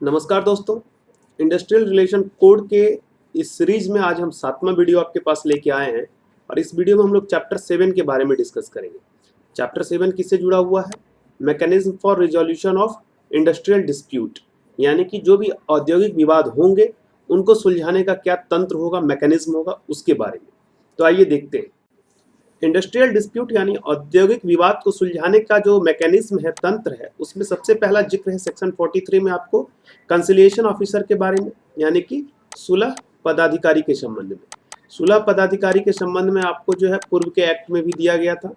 नमस्कार दोस्तों। Industrial relation code के इस सीरीज में आज हम 7वां वीडियो आपके पास लेके आए हैं और इस वीडियो में हम लोग चैप्टर 7 के बारे में डिस्कस करेंगे। चैप्टर 7 किससे जुड़ा हुआ है? Mechanism for resolution of industrial dispute, यानी कि जो भी औद्योगिक विवाद होंगे उनको सुलझाने का क्या तंत्र होगा, मैकेनिज्म होगा, उसके बारे में। तो आइए देखते हैं। इंडस्ट्रियल डिस्प्यूट यानी औद्योगिक विवाद को सुलझाने का जो मैकेनिज्म है, तंत्र है, उसमें सबसे पहला जिक्र है सेक्शन 43 में आपको कंसिलिएशन ऑफिसर के बारे में, यानी कि सुलह पदाधिकारी के संबंध में। सुलह पदाधिकारी के संबंध में आपको जो है पूर्व के एक्ट में भी दिया गया था।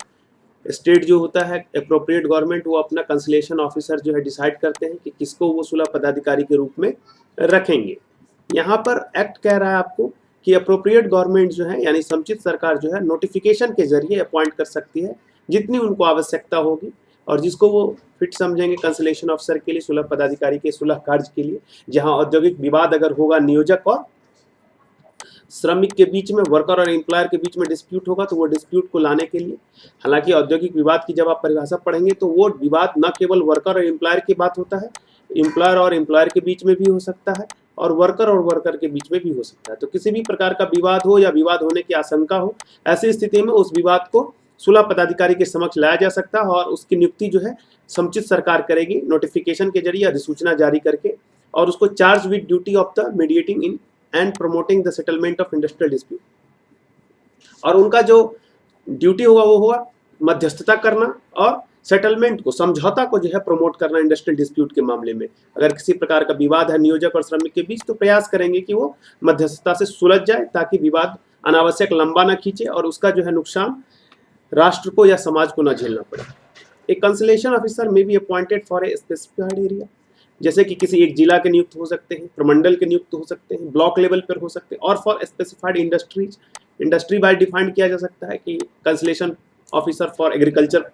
स्टेट जो होता है अप्रोप्रिएट गवर्नमेंट, वो अपना कंसिलिएशन ऑफिसर जो है डिसाइड करते हैं कि किसको वो सुलह पदाधिकारी के रूप में रखेंगे। यहाँ पर एक्ट कह रहा है आपको कि अप्रोप्रिएट गवर्नमेंट जो है यानी समुचित सरकार जो है नोटिफिकेशन के जरिए अपॉइंट कर सकती है जितनी उनको आवश्यकता होगी और जिसको वो फिट समझेंगे कंसलेशन ऑफिसर के लिए, सुलह पदाधिकारी के सुलह कार्य के लिए। जहां औद्योगिक विवाद अगर होगा नियोजक और श्रमिक के बीच में, वर्कर और एम्प्लॉयर के बीच में डिस्प्यूट होगा, तो वो डिस्प्यूट को लाने के लिए, हालांकि औद्योगिक विवाद की जब आप परिभाषा पढ़ेंगे तो वो विवाद न केवल वर्कर और एम्प्लॉयर की बात होता है, एम्प्लॉयर और एम्प्लॉयर के बीच में भी हो सकता है और वर्कर के बीच में भी हो सकता है। तो किसी भी प्रकार का विवाद हो या विवाद होने की आशंका हो, ऐसी स्थिति में उस विवाद को सुलह पदाधिकारी के समक्ष लाया जा सकता है और उसकी नियुक्ति जो है समुचित सरकार करेगी नोटिफिकेशन के जरिए, अधिसूचना जारी करके, और उसको charge with duty of the mediating in and promoting the settlement of industrial dispute. और उनका जो ड्यूटी होगा वो होगा मध्यस्थता करना और सेटलमेंट को, समझौता को जो है प्रमोट करना इंडस्ट्रियल डिस्प्यूट के मामले में। अगर किसी प्रकार का विवाद है नियोजक और श्रमिक के बीच, तो प्रयास करेंगे कि वो मध्यस्थता से सुलझ जाए ताकि विवाद अनावश्यक लंबा ना खींचे और उसका जो है नुकसान राष्ट्र को या समाज को ना झेलना पड़े। एक कंसलेशन ऑफिसर में be appointed for a specified area, जैसे कि किसी एक जिला के नियुक्त हो सकते हैं, प्रमंडल के नियुक्त हो सकते हैं, ब्लॉक लेवल पर हो सकते हैं, और for specified industries, industry wise defined किया जा सकता है कि conciliation officer for agriculture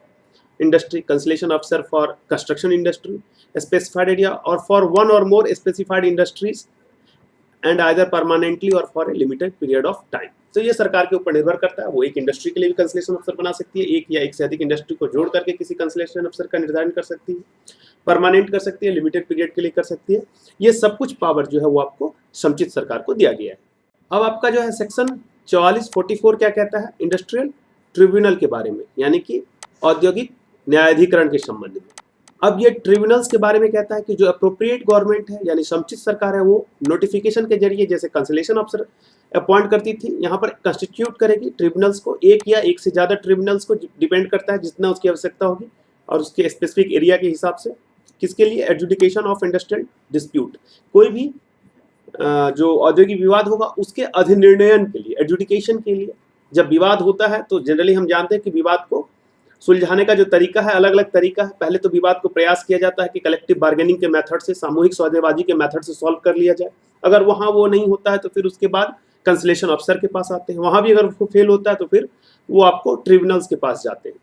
industry, conciliation officer for construction industry, specified area, और फॉर वन और more specified industries and either permanently और for a limited period of time. तो ये सरकार के ऊपर निर्भर करता है, वो एक इंडस्ट्री के लिए भी कंसलेशन अफसर बना सकती है, एक या एक से अधिक इंडस्ट्री को जोड़ करके किसी कंसलेशन अफसर का निर्धारण कर सकती है, परमानेंट कर सकती है, लिमिटेड पीरियड के लिए कर सकती है। ये सब कुछ पावर जो है वो आपको समुचित सरकार को दिया गया है। अब आपका जो है सेक्शन 44 क्या कहता है? इंडस्ट्रियल ट्रिब्यूनल के बारे में, यानी कि औद्योगिक न्यायाधिकरण के संबंध में। अब ये ट्रिब्यूनल्स के बारे में कहता है कि जो अप्रोप्रिएट गवर्नमेंट है यानी समुचित सरकार है, वो नोटिफिकेशन के जरिए जैसे कंसलेशन ऑफिसर अपॉइंट करती थी, यहाँ पर कंस्टिट्यूट करेगी ट्रिब्यूनल्स को, एक या एक से ज़्यादा ट्रिब्यूनल्स को, डिपेंड करता है जितना उसकी आवश्यकता होगी और उसके स्पेसिफिक एरिया के हिसाब से। किसके लिए? एडजुडिकेशन ऑफ इंडस्ट्रियल डिस्प्यूट, कोई भी जो औद्योगिक विवाद होगा उसके अधिनिर्णयन के लिए, एडजुडिकेशन के लिए। जब विवाद होता है तो जनरली हम जानते हैं कि विवाद को सुलझाने का जो तरीका है, अलग अलग तरीका है। पहले तो विवाद को प्रयास किया जाता है कि कलेक्टिव बार्गेनिंग के मेथड से, सामूहिक सौदेबाजी के मेथड से सॉल्व कर लिया जाए। अगर वहाँ वो नहीं होता है तो फिर उसके बाद कंसलेशन अफसर के पास आते हैं, वहाँ भी अगर वो फेल होता है तो फिर वो आपको ट्रिब्यूनल्स के पास जाते हैं।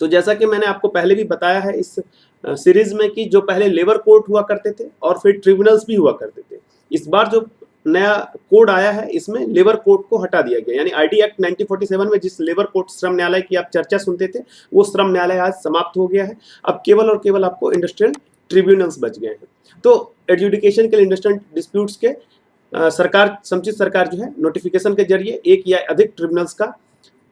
तो जैसा कि मैंने आपको पहले भी बताया है इस सीरीज में कि जो पहले लेबर कोर्ट हुआ करते थे और फिर ट्रिब्यूनल्स भी हुआ करते थे, इस बार जो नया कोड आया है इसमें लेबर कोर्ट को हटा दिया गया, यानी आईटी एक्ट 1947 में जिस लेबर कोर्ट श्रम न्यायालय की आप चर्चा सुनते थे, वो श्रम न्यायालय आज समाप्त हो गया है। अब केवल और केवल आपको इंडस्ट्रियल ट्रिब्यूनल्स बच गए हैं। तो एडजुडिकेशन के लिए इंडस्ट्रियल डिस्प्यूट्स के सरकार, समुचित सरकार जो है नोटिफिकेशन के जरिए एक या अधिक ट्रिब्यूनल्स का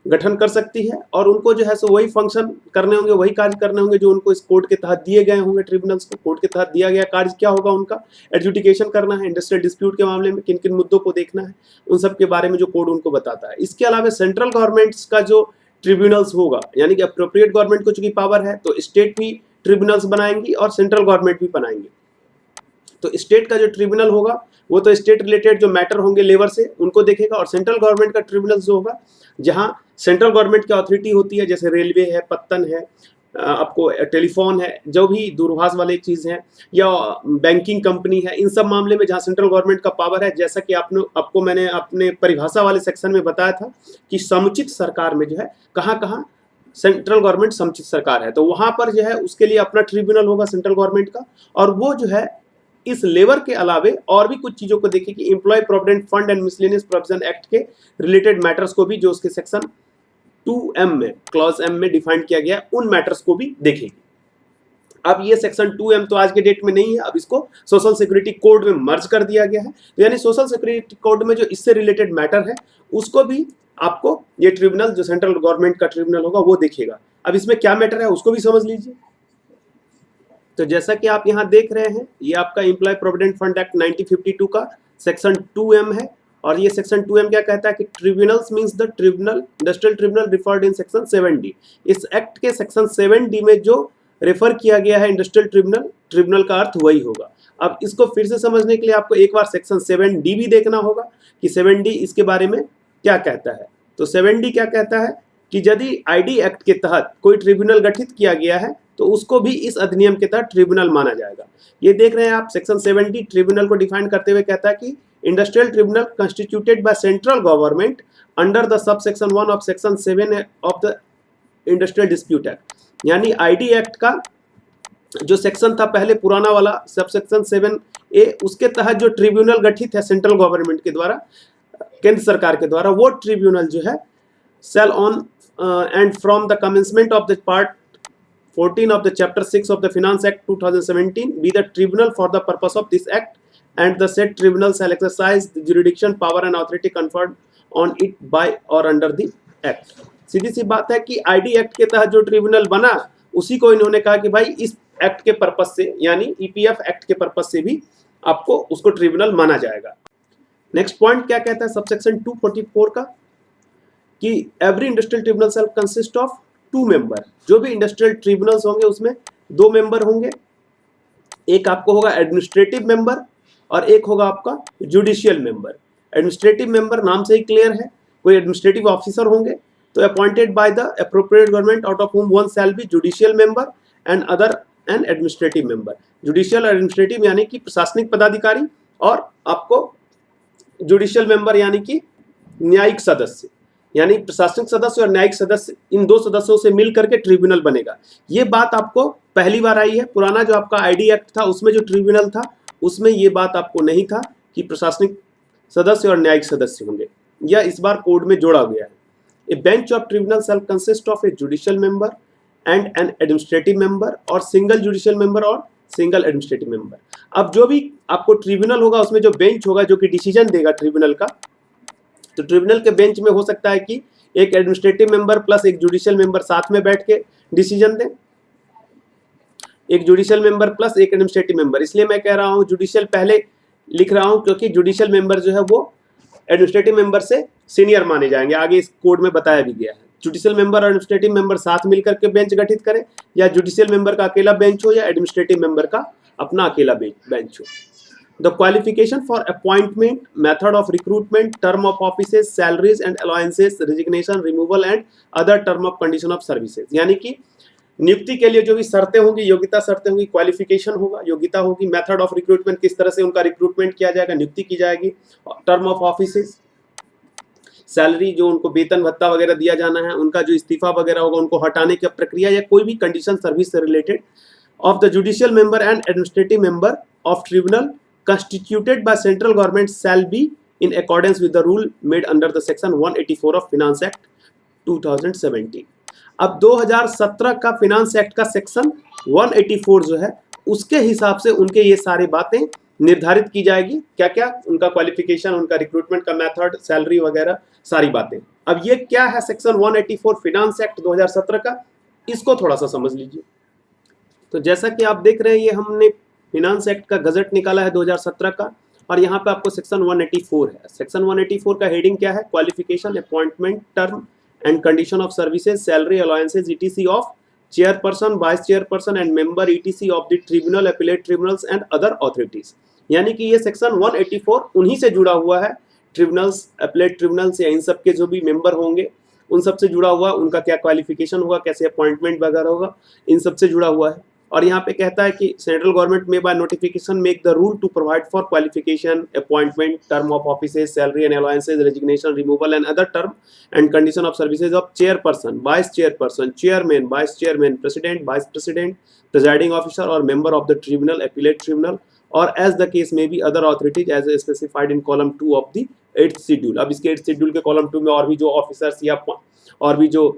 गठन कर सकती है और उनको जो है सो वही फंक्शन करने होंगे, वही कार्य करने होंगे जो उनको इस कोड के तहत दिए गए होंगे। ट्रिब्यूनल्स को कोड के तहत दिया गया कार्य क्या होगा? उनका एडजुडिकेशन करना है, इंडस्ट्रियल डिस्प्यूट के मामले में किन किन मुद्दों को देखना है, उन सब के बारे में जो कोड उनको बताता है। इसके अलावा सेंट्रल गवर्नमेंट्स का जो ट्रिब्यूनल्स होगा, यानी कि अप्रोप्रिएट गवर्नमेंट को चूंकि पावर है तो स्टेट भी ट्रिब्यूनल्स बनाएंगी और सेंट्रल गवर्नमेंट भी बनाएंगे। तो स्टेट का जो ट्रिब्यूनल होगा वो तो स्टेट रिलेटेड जो मैटर होंगे लेबर से उनको देखेगा, और सेंट्रल गवर्नमेंट का ट्रिब्यूनल जो होगा जहां सेंट्रल गवर्नमेंट की अथॉरिटी होती है, जैसे रेलवे है, पत्तन है, आपको टेलीफोन है, जो भी दूरभाष वाली चीज़ है, या बैंकिंग कंपनी है, इन सब मामले में जहां सेंट्रल गवर्नमेंट का पावर है, जैसा कि आपको मैंने अपने परिभाषा वाले सेक्शन में बताया था कि समुचित सरकार में जो है कहाँ कहाँ सेंट्रल गवर्नमेंट समुचित सरकार है, तो वहां पर जो है उसके लिए अपना ट्रिब्यूनल होगा सेंट्रल गवर्नमेंट का, और वो जो है इस लेबर के अलावे और भी कुछ चीजों को देखे कि employ provident fund and miscellaneous provision act के रिलेटेड मैटर्स को भी, जो उसके सेक्शन 2M में, क्लॉज M में डिफाइन किया गया, उन मैटर्स को भी देखेगी। अब ये सेक्शन 2M तो आज के डेट में नहीं है, अब इसको सोशल सिक्योरिटी कोड में मर्ज कर दिया गया है। तो यानी सोशल सिक्योरिटी कोड में जो इससे रिलेटेड मैटर है उसको भी आपको ये ट्रिब्यूनल जो सेंट्रल गवर्नमेंट का ट्रिब्यूनल होगा वो देखेगा। अब इसमें क्या मैटर है उसको भी समझ लीजिए। तो जैसा कि आप यहाँ देख रहे हैं, ये आपका एम्प्लॉय प्रोविडेंट फंड एक्ट 1952 का सेक्शन 2M है। और ये सेक्शन 2M क्या कहता है कि tribunals means the tribunal industrial tribunal referred in section 7D। इस एक्ट के सेक्शन 7D में जो रेफर किया गया है इंडस्ट्रियल ट्रिब्यूनल, ट्रिब्यूनल का अर्थ वही होगा। अब इसको फिर से समझने के लिए आपको एक बार सेक्शन 7D भी देखना होगा कि 7D इसके बारे में क्या कहता है। तो 7D क्या कहता है कि यदि आईडी एक्ट के तहत कोई ट्रिब्यूनल गठित किया गया है तो उसको भी इस अधिनियम के तहत ट्रिब्यूनल माना जाएगा। ये देख रहे हैं आप, सेक्शन 7D ट्रिब्यूनल को डिफाइन करते हुए कहता है कि industrial tribunal constituted by central government under the sub section 1 of section 7 of the industrial dispute act. यानी आईडी एक्ट का जो सेक्शन था पहले पुराना वाला सब सेक्शन 7A, उसके तहत जो ट्रिब्यूनल गठित है सेंट्रल गवर्नमेंट के द्वारा, केंद्र सरकार के द्वारा, वो ट्रिब्यूनल जो है shall on and from the commencement of the part 14 of the chapter 6 of the Finance Act 2017 be the tribunal for the purpose of this act, and the said tribunal shall exercise the jurisdiction, power and authority conferred on it by or under the act। सीधी सी बात है कि ID act के तहत जो tribunal बना उसी को इन्होंने कहा कि भाई इस एक्ट के पर्पज से, यानी ईपीएफ एक्ट के पर्पज से भी आपको उसको ट्रिब्यूनल माना जाएगा। नेक्स्ट पॉइंट क्या कहता है सबसेक्शन 244 का कि every industrial tribunal shell consist of 2 member. जो भी इंडस्ट्रियल ट्रिब्यूनल्स होंगे उसमें 2 मेंबर होंगे। एक आपको होगा एडमिनिस्ट्रेटिव मेंबर और एक होगा आपका जुडिशियल मेंबर। एडमिनिस्ट्रेटिव मेंबर नाम से ही क्लियर है, कोई एडमिनिस्ट्रेटिव ऑफिसर होंगे तो appointed by the appropriate government out of हुम one shall be judicial member and other N administrative member. Judicial और एडमिनिस्ट्रेटिव यानी कि प्रशासनिक पदाधिकारी, और आपको जुडिशियल मेंबर यानी कि न्यायिक सदस्य, यानी प्रशासनिक सदस्य और न्यायिक सदस्य, इन 2 सदस्यों से मिल करके ट्रिब्यूनल बनेगा। ये बात आपको पहली बार आई है। पुराना जो आपका आईडी एक्ट था उसमें जो ट्रिब्यूनल था उसमें ये बात आपको नहीं था कि प्रशासनिक सदस्य और न्यायिक सदस्य होंगे, या इस बार कोड में जोड़ा गया है। ए bench of tribunal shell consist of A judicial member and N administrative member और सिंगल जुडिशियल मेंबर और सिंगल एडमिनिस्ट्रेटिव मेंबर। अब जो भी आपको ट्रिब्यूनल होगा उसमें जो बेंच होगा जो कि डिसीजन देगा ट्रिब्यूनल का, तो ट्रिब्यूनल के बेंच में हो सकता है कि एक एडमिनिस्ट्रेटिव मेंबर प्लस एक जुडिशियल मेंबर साथ में बैठ के डिसीजन दें, एक जुडिशियल मेंबर प्लस एक एडमिनिस्ट्रेटिव मेंबर। इसलिए मैं कह रहा हूं जुडिशियल पहले लिख रहा हूं क्योंकि जुडिशियल मेंबर जो है वो एडमिनिस्ट्रेटिव मेंबर से सीनियर माने जाएंगे, आगे इस कोड में बताया भी गया है। जुडिशियल मेंबर और एडमिनिस्ट्रेटिव मेंबर साथ मिलकर के बेंच गठित करें, या जुडिशियल मेंबर का अकेला बेंच हो या एडमिनिस्ट्रेटिव मेंबर का अपना अकेला बेंच हो। The qualification for appointment, method of recruitment, term of offices, salaries and allowances, resignation, removal and other term of condition of services। यानी कि नियुक्ति के लिए जो भी शर्तें होंगी, योग्यता शर्तें होंगी, क्वालिफिकेशन होगा, योग्यता होगी, मेथड ऑफ रिक्रूटमेंट किस तरह से उनका रिक्रूटमेंट किया जाएगा, नियुक्ति की जाएगी, टर्म ऑफ ऑफिसेज, सैलरी जो उनको वेतन भत्ता वगैरह दिया जाना है, उनका जो इस्तीफा वगैरह होगा उनको हटाने की प्रक्रिया या कोई भी कंडीशन सर्विस से related of the judicial member and administrative member of tribunal constituted by central government shall be in accordance with the rule made under the section 184 of Finance Act 2017। अब 2017 का फिनांस एक्ट का section 184 जो है उसके हिसाब से उनके ये सारी बातें निर्धारित की जाएगी, क्या क्या उनका क्वालिफिकेशन, उनका रिक्रूटमेंट का मेथड, सैलरी वगैरह सारी बातें। अब ये क्या है सेक्शन 184 फिनांस एक्ट 2017 का, इसको थोड़ा सा समझ लीजिए। तो जैसा कि आप देख रहे हैं ये हमने फिनांस एक्ट का गजट निकाला है 2017 का, और यहाँ पे आपको सेक्शन 184 है। सेक्शन 184 का हेडिंग क्या है, qualification, appointment, term and condition of services, salary, allowances etc of chairperson, vice chairperson and member etc of the tribunal, appellate tribunals and other authorities. यानी कि ये सेक्शन 184 उन्हीं से जुड़ा हुआ है, ट्रिब्यूनल्स, अपीलेट ट्रिब्यूनल्स या इन सब के जो भी मेंबर होंगे उन सब से जुड़ा हुआ, उनका क्या क्वालिफिकेशन होगा, कैसे अपॉइंटमेंट वगैरह होगा, इन सब से जुड़ा हुआ है। और यहाँ पे कहता है कि सेंट्रल गवर्नमेंट में by notification make the rule to provide for qualification, appointment, term of offices, salary and allowances, resignation, removal and other term and condition of services of chairperson, vice chairperson, chairman, vice chairman, president, vice president, presiding officer और member of the tribunal, appellate tribunal और as the case में be other authorities as specified in column 2 of the 8th schedule. अब इसके 8th schedule के column 2 में और भी जो ऑफिसर्स या और भी जो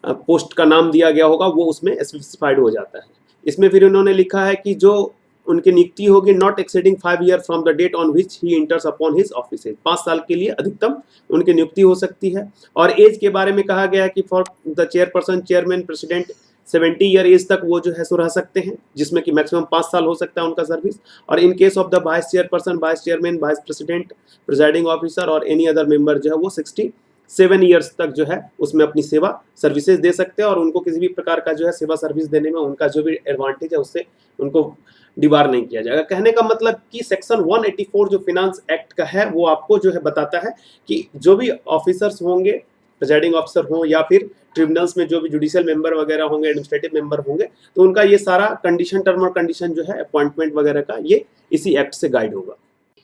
पोस्ट का नाम दिया गया होगा वो उसमें स्पेसिफाइड हो जाता है। इसमें फिर उन्होंने लिखा है कि जो उनकी नियुक्ति होगी not exceeding 5 year from the date on which he enters upon his office, 5 साल के लिए अधिकतम उनकी नियुक्ति हो सकती है। और एज के बारे में कहा गया है कि for the chairperson, chairman, president 70 year age तक वो जो है सो रह सकते हैं, जिसमें कि मैक्सिमम 5 साल हो सकता है उनका सर्विस। और इन case of the vice chairperson, vice chairman, vice president, presiding officer और एनी अदर मेंबर जो है वो 67 ईयर्स तक जो है उसमें अपनी सेवा सर्विसेज दे सकते हैं, और उनको किसी भी प्रकार का जो है सेवा सर्विस देने में उनका जो भी एडवांटेज है उससे उनको डिबार नहीं किया जाएगा। कहने का मतलब कि सेक्शन 184 जो फिनांस एक्ट का है वो आपको जो है बताता है कि जो भी ऑफिसर्स होंगे, प्रिजाइडिंग ऑफिसर हो या फिर ट्रिब्यूनल्स में जो भी जुडिशियल मेंबर वगैरह होंगे, एडमिनिस्ट्रेटिव मेंबर होंगे, तो उनका ये सारा कंडीशन, टर्म और कंडीशन जो है अपॉइंटमेंट वगैरह का, ये इसी एक्ट से गाइड होगा।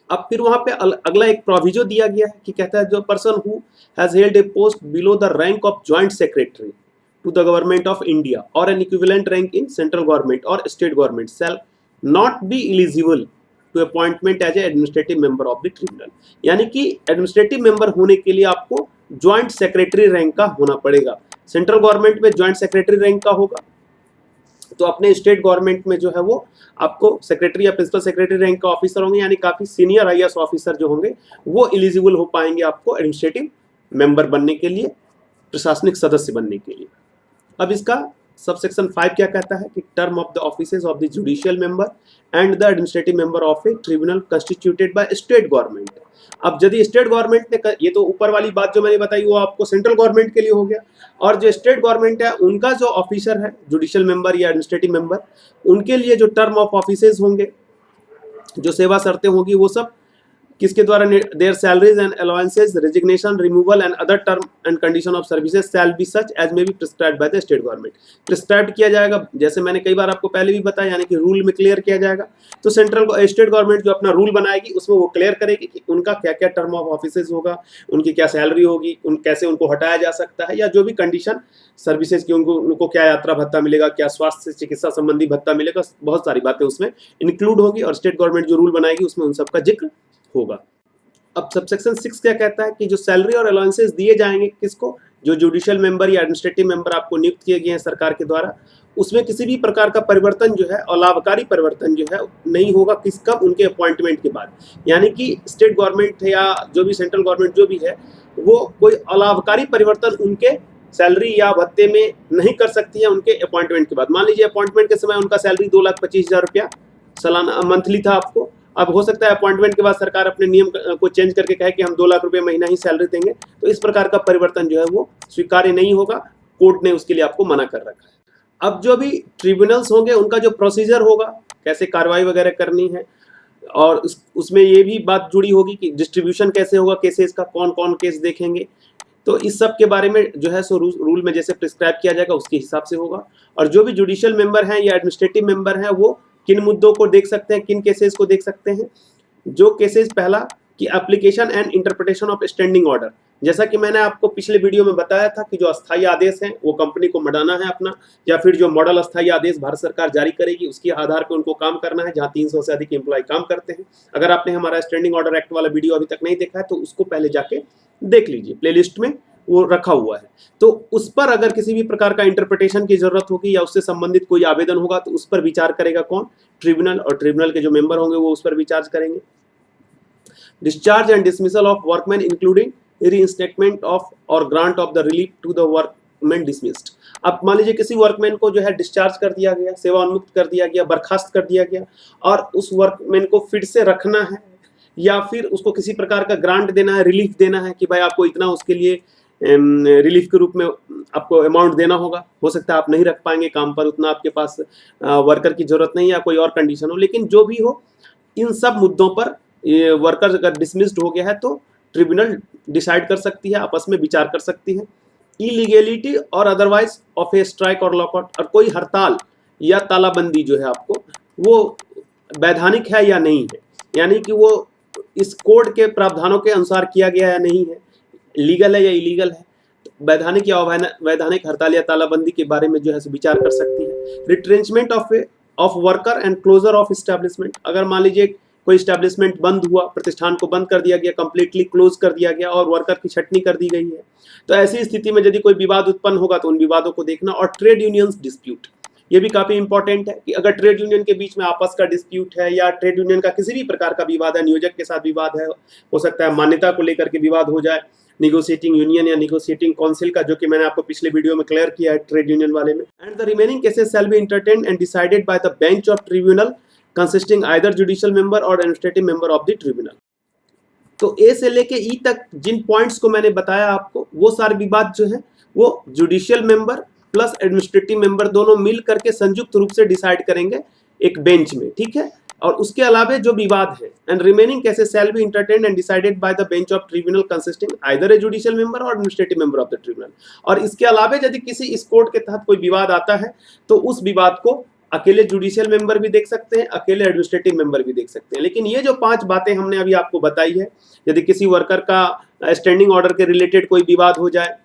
अब फिर वहां पे अगला एक प्रोविजो दिया गया है कि कहता है जो person who has held a post below the rank of joint secretary to the government of India और an equivalent rank in central government और state government shall not be eligible to appointment as a administrative member of the tribunal. यानी कि administrative member होने के लिए आपको joint secretary rank का होना पड़ेगा। सेंट्रल गवर्नमेंट में ज्वाइंट सेक्रेटरी रैंक का होगा, तो अपने स्टेट गवर्नमेंट में जो है वो आपको सेक्रेटरी या प्रिंसिपल सेक्रेटरी रैंक का ऑफिसर होंगे, यानी काफी सीनियर आईएएस ऑफिसर जो होंगे वो एलिजिबल हो पाएंगे आपको एडमिनिस्ट्रेटिव मेंबर बनने के लिए, प्रशासनिक सदस्य बनने के लिए। अब इसका सबसेक्शन 5 क्या कहता है कि term of the offices of the judicial member and the administrative member of a tribunal constituted by state government. अब यदि स्टेट गवर्नमेंट ने, ये तो ऊपर वाली बात जो मैंने बताई वो आपको सेंट्रल गवर्नमेंट के लिए हो गया, और जो स्टेट गवर्नमेंट है उनका जो ऑफिसर है जुडिशियल मेंबर या एडमिनिस्ट्रेटिव मेंबर, उनके लिए जो टर्म ऑफ ऑफिसेज होंगे, जो सेवा शर्तें होंगी, वो सब किसके द्वारा, their salaries and allowances, resignation, removal and other term and condition of services shall be such as may be prescribed by the state government. Prescribe किया जाएगा, जैसे मैंने कई बार आपको पहले भी बताया, यानी कि रूल में क्लियर किया जाएगा। तो स्टेट गवर्नमेंट जो अपना रूल बनाएगी उसमें वो क्लियर करेगी कि उनका क्या क्या टर्म ऑफ ऑफिसेज होगा, उनकी क्या सैलरी होगी, कैसे उनको हटाया जा सकता है, या जो भी कंडीशन सर्विसेज की, उनको क्या यात्रा भत्ता मिलेगा, क्या स्वास्थ्य चिकित्सा संबंधी भत्ता मिलेगा, बहुत सारी बातें उसमें इंक्लूड होगी, और स्टेट गवर्नमेंट जो रूल बनाएगी उसमें उन सबका जिक्र होगा। अब सबसेक्शन 6 क्या कहता है कि जो सैलरी और अलाउंसेस दिए जाएंगे किसको, जो जुडिशियल मेंबर या एडमिनिस्ट्रेटिव मेंबर आपको नियुक्त किए गए हैं सरकार के द्वारा, उसमें किसी भी प्रकार का परिवर्तन जो है, अलाभकारी परिवर्तन जो है नहीं होगा, किसका, उनके अपॉइंटमेंट के बाद। यानी कि स्टेट गवर्नमेंट या जो भी सेंट्रल गवर्नमेंट जो भी है वो कोई अलाभकारी परिवर्तन उनके सैलरी या भत्ते में नहीं कर सकती है उनके अपॉइंटमेंट के बाद। मान लीजिए अपॉइंटमेंट के समय उनका सैलरी 2,25,000 रुपया सालाना मंथली था आपको, अब हो सकता है अपॉइंटमेंट के बाद सरकार अपने नियम को चेंज करके कहे कि हम 2 लाख रुपए महीना ही सैलरी देंगे, तो इस प्रकार का परिवर्तन जो है वो स्वीकार्य नहीं होगा, कोर्ट ने उसके लिए आपको मना कर रखा है। अब जो भी ट्रिब्यूनल्स होंगे उनका जो प्रोसीजर होगा, कैसे कार्रवाई वगैरह करनी है, और उसमें ये भी बात जुड़ी होगी कि डिस्ट्रीब्यूशन कैसे होगा केसेस का, कौन कौन केस देखेंगे, तो इस सब के बारे में जो है सो रूल में जैसे प्रिस्क्राइब किया जाएगा उसके हिसाब से होगा। और जो भी जुडिशियल मेंबर हैं या एडमिनिस्ट्रेटिव मेंबर हैं वो किन मुद्दों को देख सकते हैं, किन केसेस को देख सकते हैं, जो केसेस, पहला कि application and interpretation of standing order. जैसा कि मैंने आपको पिछले वीडियो में बताया था कि जो अस्थायी आदेश है वो कंपनी को मनाना है अपना, या फिर जो मॉडल अस्थायी आदेश भारत सरकार जारी करेगी उसके आधार पर उनको काम करना है, जहां 300 से अधिक एम्प्लॉय काम करते हैं। अगर आपने हमारा स्टैंडिंग ऑर्डर एक्ट वाला वीडियो अभी तक नहीं देखा है तो उसको पहले जाके देख लीजिए, प्लेलिस्ट में वो रखा हुआ है। तो उस पर अगर किसी भी प्रकार का इंटरप्रिटेशन की जरूरत होगी या उससे संबंधित कोई आवेदन होगा तो उस पर विचार करेगा कौन, ट्रिब्यूनल, और ट्रिब्यूनल के जो मेंबर होंगे वो उस पर विचार करेंगे। Discharge and dismissal of workman including reinstatement of और grant of the relief to the workman dismissed. अब मान लीजिए किसी वर्कमैन को जो है डिस्चार्ज कर दिया गया, सेवाउन्मुक्त कर दिया गया, बर्खास्त कर दिया गया, और उस वर्कमैन को फिर से रखना है या फिर उसको किसी प्रकार का ग्रांट देना है, रिलीफ देना है कि भाई आपको इतना उसके लिए रिलीफ के रूप में आपको अमाउंट देना होगा। हो सकता है आप नहीं रख पाएंगे काम पर, उतना आपके पास वर्कर की जरूरत नहीं है या कोई और कंडीशन हो, लेकिन जो भी हो इन सब मुद्दों पर ये वर्कर अगर डिसमिस्ड हो गया है तो ट्रिब्यूनल डिसाइड कर सकती है, आपस में विचार कर सकती है। इलीगेलिटी और अदरवाइज ऑफ ए स्ट्राइक और लॉकआउट, और कोई हड़ताल या तालाबंदी जो है आपको वो वैधानिक है या नहीं है, यानी कि वो इस कोड के प्रावधानों के अनुसार किया गया या नहीं है, लीगल है या इलीगल है। वैधानिक या अवैधानिक हड़ताल या तालाबंदी के बारे में जो है विचार कर सकती है। Retrenchment of worker and closure of establishment, अगर मान लीजिए कोई स्टैब्लिशमेंट बंद हुआ, प्रतिष्ठान को बंद कर दिया गया, कंप्लीटली क्लोज कर दिया गया और वर्कर की छटनी कर दी गई है, तो ऐसी स्थिति में यदि कोई विवाद उत्पन्न होगा तो उन विवादों को देखना। और ट्रेड यूनियंस डिस्प्यूट, ये भी काफी इंपॉर्टेंट है कि अगर ट्रेड यूनियन के बीच में आपस का डिस्प्यूट है या ट्रेड यूनियन का किसी भी प्रकार का विवाद है, नियोजक के साथ विवाद है, हो सकता है मान्यता को लेकर के विवाद हो जाए, निगोशिएटिंग यूनियन या निगोशिएटिंग काउंसिल का, जो कि मैंने आपको पिछले वीडियो में क्लियर किया है ट्रेड यूनियन वाले में। And the remaining cases shall be entertained and decided by the bench of tribunal consisting either judicial member और administrative member of the tribunal. तो ए से लेके ई तक जिन पॉइंट्स को मैंने बताया आपको, वो सारे विवाद जो है वो judicial member plus administrative member दोनों मिल करके संयुक्त रूप से डिसाइड करेंगे एक बेंच में, ठीक है। और उसके अलावा जो विवाद है, and remaining cases shall be entertained and decided by the bench of tribunal consisting either a judicial member और administrative member of the tribunal. और इसके अलावा यदि किसी इस कोर्ट के तहत कोई विवाद आता है तो उस विवाद को अकेले जुडिशियल मेंबर भी देख सकते हैं, अकेले एडमिनिस्ट्रेटिव मेंबर भी देख सकते हैं। लेकिन ये जो 5 बातें हमने अभी आपको बताई है, यदि किसी वर्कर का स्टैंडिंग ऑर्डर के रिलेटेड कोई विवाद हो जाए,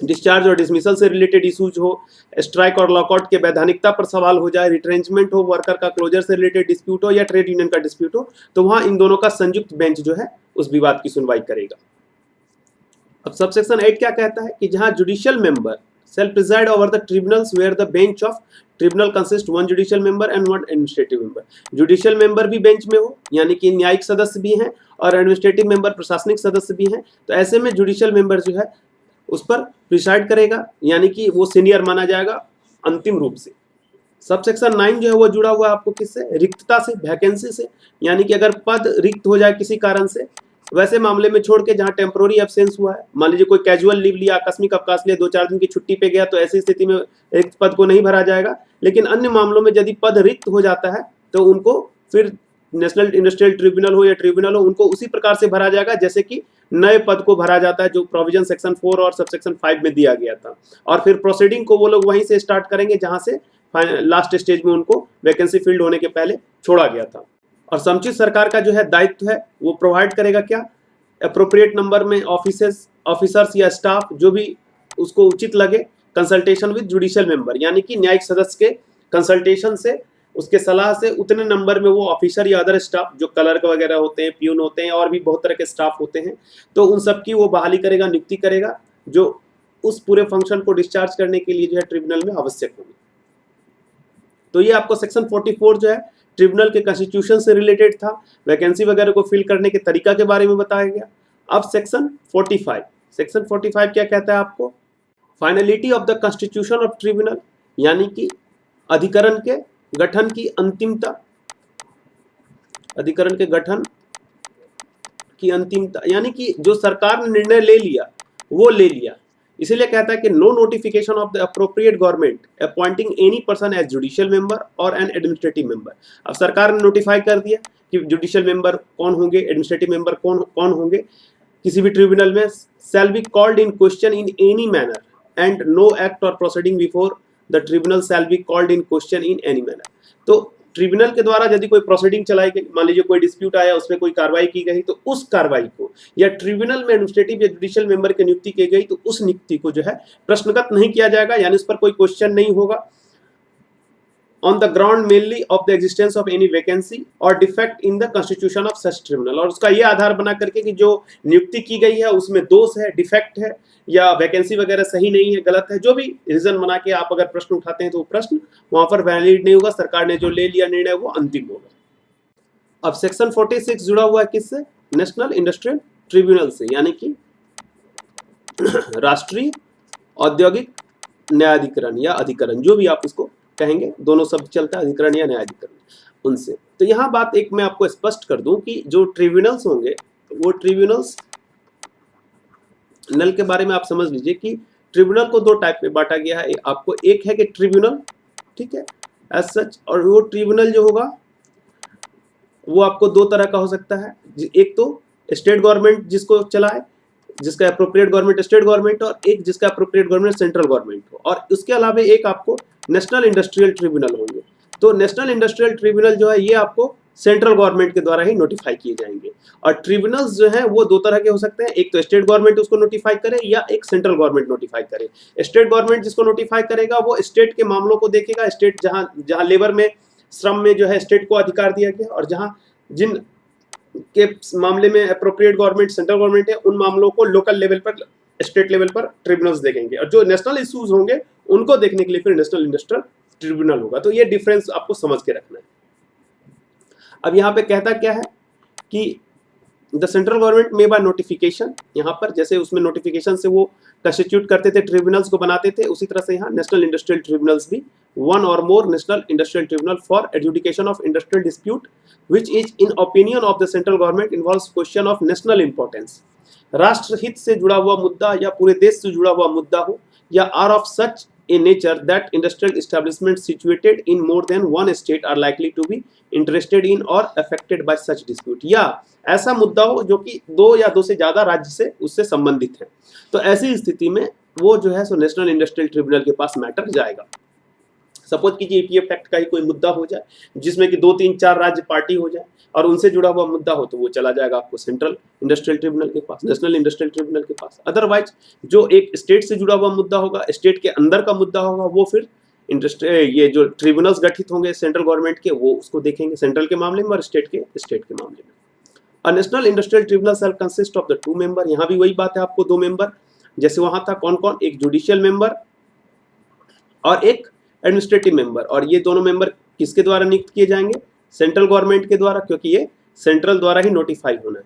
डिस्चार्ज और डिसमिसल से रिलेटेड इशूज हो, स्ट्राइक और लॉकआउट के वैधानिकता पर सवाल हो जाए, रिट्रेंचमेंट हो, वर्कर का क्लोजर से रिलेटेड डिस्प्यूट हो या ट्रेड यूनियन का डिस्प्यूट हो, तो वहां इन दोनों का संयुक्त बेंच जो है उस विवाद की सुनवाई करेगा। अब सबसेक्शन 8 क्या कहता है कि जहां judicial member shall preside over the tribunals where the bench of tribunal consists one judicial member and one administrative member। Judicial member भी बेंच में हो, यानी कि न्यायिक सदस्य भी हैं, और एडमिनिस्ट्रेटिव मेंबर प्रशासनिक सदस्य भी हैं, तो ऐसे में जुडिशियल मेंबर जो है उस पर प्रिसाइड करेगा, यानी कि वो सीनियर माना जाएगा अंतिम रूप से। सबसेक्शन 9 जो है वो जुड़ा हुआ है आपको किससे, रिक्तता से, वैकेंसी से, यानी कि अगर पद रिक्त हो जाए किसी कारण से, वैसे मामले में छोड़ के जहां टेम्पोररी एब्सेंस हुआ है, मान लीजिए कोई कैजुअल लीव लिया, आकस्मिक अवकाश लिया, 2-4 दिन की छुट्टी पे गया, तो ऐसी स्थिति में रिक्त पद को नहीं भरा जाएगा। लेकिन अन्य मामलों में यदि पद रिक्त हो जाता है तो उनको फिर नेशनल इंडस्ट्रियल ट्रिब्यूनल हो या ट्रिब्यूनल हो, उनको उसी प्रकार से भरा जाएगा जैसे कि नए पद को भरा जाता है, जो प्रोविजन सेक्शन 4 और सबसेक्शन 5 में दिया गया था। और फिर प्रोसीडिंग को वो लोग वहीं से स्टार्ट करेंगे जहां से लास्ट स्टेज में उनको वैकेंसी फिल्ड होने के पहले छोड़ा गया था। और समुचित सरकार का जो है दायित्व है वो प्रोवाइड करेगा क्या, अप्रोप्रिएट नंबर में ऑफिसर्स या स्टाफ जो भी उसको उचित लगे, कंसल्टेशन विद जुडिशियल मेंबर, यानी कि न्यायिक सदस्य के कंसल्टेशन से, उसके सलाह से उतने नंबर में वो ऑफिसर या अदर स्टाफ जो क्लर्क वगैरह होते हैं, प्यून होते हैं, और भी बहुत तरह के स्टाफ होते हैं, तो उन सब की वो बहाली करेगा, नियुक्ति करेगा, जो उस पूरे फंक्शन को डिस्चार्ज करने के लिए जो है ट्रिब्यूनल में आवश्यक होगी। तो ये आपको सेक्शन 44 जो है ट्रिब्यूनल के कॉन्स्टिट्यूशन से रिलेटेड था, वैकेंसी वगैरह को फिल करने के तरीका के बारे में बताया गया। अब सेक्शन 45 क्या कहता है आपको, finality of the constitution of tribunal, यानी कि अधिकरण के गठन की अंतिमता, अधिकरण के गठन की अंतिमता, यानी कि जो सरकार ने निर्णय ले लिया वो ले लिया। इसीलिए कहता है कि no notification of the appropriate government appointing any person as judicial member और एन एडमिनिस्ट्रेटिव मेंबर। अब सरकार ने नोटिफाई कर दिया कि जुडिशियल मेंबर कौन होंगे, एडमिनिस्ट्रेटिव मेंबर कौन होंगे किसी भी ट्रिब्यूनल में, shall be called in question in any manner and no act और proceeding before the tribunal shall be called in question in any manner. तो ट्रिब्यूनल के द्वारा यदि कोई प्रोसीडिंग चलाई गई, मान लीजिए कोई डिस्प्यूट आया, उसमें कोई कार्रवाई की गई, तो उस कार्रवाई को, या ट्रिब्यूनल में एडमिनिस्ट्रेटिव या जुडिशियल मेंबर की नियुक्ति की गई, तो उस नियुक्ति को जो है प्रश्नगत नहीं किया जाएगा, यानी उस पर कोई क्वेश्चन नहीं होगा, on the ground mainly of the existence of any vacancy और defect in the constitution of such tribunal. और उसका ये आधार बना करके कि जो नियुक्ति की गई है उसमें दोष है, डिफेक्ट है, या वैकेंसी वगैरह सही नहीं है, गलत है, जो भी रीजन बना के आप अगर प्रश्न उठाते हैं तो वो प्रश्न वहां पर वैलिड नहीं होगा, सरकार ने जो ले लिया निर्णय वो अंतिम होगा। अब सेक्शन 46 जुड़ा हुआ है किससे, नेशनल इंडस्ट्रियल ट्रिब्यूनल से, यानी कि राष्ट्रीय औद्योगिक न्यायाधिकरण या अधिकरण, जो भी आप उसको कहेंगे, दोनों शब्द चलता है, अधिकरण या न्यायाधिकरण, उनसे। तो यहाँ बात एक मैं आपको स्पष्ट कर दूं कि जो ट्रिब्यूनल्स होंगे वो ट्रिब्यूनल्स नल के बारे में आप समझ लीजिए कि ट्रिब्यूनल को 2 टाइप में बांटा गया है। आपको एक है कि ट्रिब्यूनल, ठीक है, एज सच, और वो ट्रिब्यूनल जो होगा वो आपको 2 तरह का हो सकता है। एक तो स्टेट गवर्नमेंट जिसको चलाए, जिसका अप्रोप्रिएट गवर्नमेंट स्टेट गवर्नमेंट, और एक जिसका अप्रोप्रिएट गवर्नमेंट सेंट्रल गवर्नमेंट हो, और उसके अलावा एक आपको नेशनल इंडस्ट्रियल ट्रिब्यूनल होंगे। तो नेशनल इंडस्ट्रियल ट्रिब्यूनल जो है ये आपको सेंट्रल गवर्नमेंट के द्वारा ही नोटिफाई किए जाएंगे। और ट्रिब्यूनल्स जो है वो 2 तरह के हो सकते हैं, एक तो स्टेट गवर्नमेंट उसको नोटिफाई करे या एक सेंट्रल गवर्नमेंट नोटिफाई करे। स्टेट गवर्नमेंट जिसको नोटिफाई करेगा वो स्टेट के मामलों को देखेगा, स्टेट जहां लेबर में, श्रम में जो है स्टेट को अधिकार दिया गया, और जहां जिन के मामले में अप्रोप्रिएट गवर्नमेंट सेंट्रल गवर्नमेंट है, उन मामलों को लोकल लेवल पर, स्टेट लेवल पर ट्रिब्यूनल्स देखेंगे, और जो नेशनल इश्यूज होंगे उनको देखने के लिए फिर नेशनल इंडस्ट्रियल ट्रिब्यूनल होगा। तो ये डिफरेंस आपको समझ के रखना है। अब यहाँ पे कहता क्या है कि द सेंट्रल गवर्नमेंट में बाय नोटिफिकेशन, यहाँ पर जैसे उसमें नोटिफिकेशन से वो कंस्टिट्यूट करते थे, ट्रिब्यूनल्स को बनाते थे, उसी तरह से यहाँ नेशनल इंडस्ट्रियल ट्रिब्यूनल्स भी, वन और more national industrial tribunal for adjudication of industrial dispute which is in opinion of the central government involves question of national importance, राष्ट्र हित से जुड़ा हुआ मुद्दा या पूरे देश से जुड़ा हुआ मुद्दा हो, या or of such a nature that industrial establishments situated in more than one state are likely to be interested in or affected by such dispute, या ऐसा मुद्दा हो जो कि दो या दो से ज्यादा राज्य से उससे संबंधित है। तो ऐसी स्थिति में वो जो है सो नेशनल इंडस्ट्रियल ट्रिब्यूनल के पास मैटर जाएगा। सपोज कीजिए ईपीएफ एक्ट का ही कोई मुद्दा हो जाए जिसमें कि 2, 3, 4 राज्य पार्टी हो जाए और उनसे जुड़ा हुआ मुद्दा हो, तो वो चला जाएगा आपको सेंट्रल इंडस्ट्रियल ट्रिब्यूनल के पास, नेशनल इंडस्ट्रियल ट्रिब्यूनल के पास। अदरवाइज जो एक स्टेट से जुड़ा हुआ मुद्दा होगा, स्टेट के अंदर का मुद्दा होगा, वो फिर ये जो ट्रिब्यूनल्स गठित होंगे सेंट्रल गवर्नमेंट के, वो उसको देखेंगे सेंट्रल के मामले में और स्टेट के मामले में। A national industrial tribunal shell consist of the 2 member, यहाँ भी वही बात है, आपको 2 मेंबर, जैसे वहां था कौन कौन, एक जुडिशियल मेंबर और एक एडमिनिस्ट्रेटिव मेंबर, और ये दोनों मेंबर किसके द्वारा नियुक्त किए जाएंगे, सेंट्रल गवर्नमेंट के द्वारा, क्योंकि ये सेंट्रल द्वारा ही नोटिफाई होना है।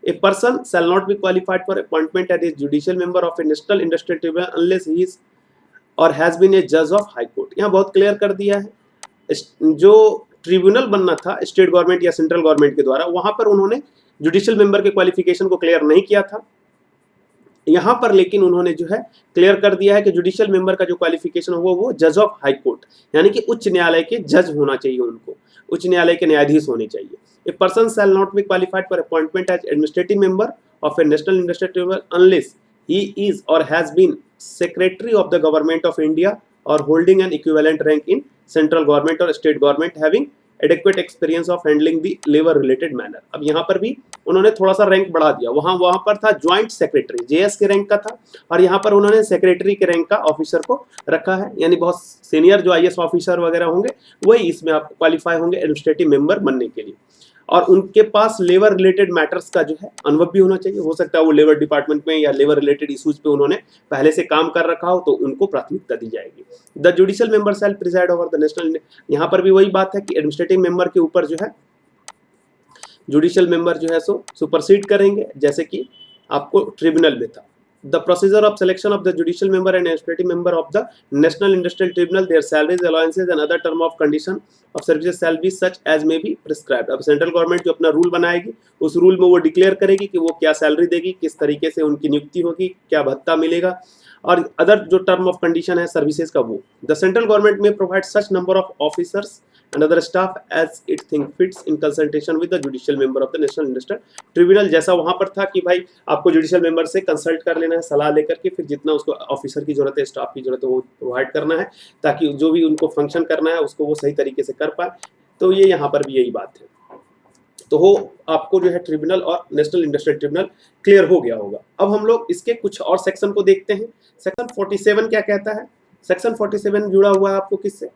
A person shall not be qualified for appointment as a judicial member of a national industrial tribunal unless he is और हैज बीन ए जज ऑफ हाई कोर्ट। यहाँ बहुत क्लियर कर दिया है, जो ट्रिब्यूनल बनना था स्टेट गवर्नमेंट या सेंट्रल गवर्नमेंट के द्वारा, वहां पर उन्होंने जुडिशियल मेंबर के क्वालिफिकेशन को क्लियर नहीं किया था। यहाँ पर लेकिन उन्होंने जो है क्लियर कर दिया है कि जुडिशियल मेंबर का जो क्वालिफिकेशन होगा वो जज ऑफ हाई कोर्ट, यानी कि उच्च न्यायालय के जज होना चाहिए, उनको उच्च न्यायालय के न्यायाधीश होने चाहिए। A person shall not be qualified for appointment as administrative member of a national industrial tribunal unless he is और has been secretary of the government of India और holding an equivalent rank in central government और state government having adequate experience of handling the labour related matter. अब यहाँ पर भी उन्होंने थोड़ा सा रैंक बढ़ा दिया, वहां पर था ज्वाइंट सेक्रेटरी, जेएस के रैंक का था, और यहाँ पर उन्होंने सेक्रेटरी के रैंक का ऑफिसर को रखा है, यानी बहुत सीनियर जो आईएएस ऑफिसर वगैरह होंगे वही इसमें आपको क्वालिफाई होंगे एडमिनिस्ट्रेटिव मेंबर बनने के लिए। और उनके पास लेबर रिलेटेड मैटर्स का जो है अनुभव भी होना चाहिए, हो सकता है वो लेबर डिपार्टमेंट में या लेबर रिलेटेड इश्यूज पे उन्होंने पहले से काम कर रखा हो, तो उनको प्राथमिकता दी जाएगी। The judicial member shell preside over the national, यहाँ पर भी वही बात है कि एडमिनिस्ट्रेटिव मेंबर के ऊपर जो है जुडिशियल मेंबर जो है सो सुपरसीड करेंगे, जैसे कि आपको ट्रिब्यूनल में था। The procedure of selection of the judicial member and administrative member of the National Industrial Tribunal, their salaries, allowances and other term of condition of services shall be such as may be prescribed। अब central government जो अपना rule बनाएगी उस rule में वो declare करेगी कि वो क्या सैलरी देगी, किस तरीके से उनकी नियुक्ति होगी, क्या भत्ता मिलेगा, और अदर जो टर्म ऑफ कंडीशन है सर्विसेज का वो। द सेंट्रल गवर्नमेंट में provide such number of officers and other staff as it think fits in consultation with the judicial member of the National Industrial Tribunal। जैसा वहां पर था कि भाई आपको जुडिशियल मेंबर से कंसल्ट कर लेना है, सलाह लेकर के फिर जितना उसको ऑफिसर की जरूरत है, स्टाफ की जरूरत है, वो प्रोवाइड करना है ताकि जो भी उनको फंक्शन करना है उसको वो सही तरीके से कर पाए। तो ये यहाँ पर भी यही बात है। तो हो आपको जो है ट्रिब्यूनल और नेशनल इंडस्ट्रियल ट्रिब्यूनल क्लियर हो गया होगा। अब हम लोग इसके कुछ और सेक्शन को देखते हैं। सेक्शन 47 क्या कहता है? सेक्शन 47 जुड़ा हुआ है आपको किससे?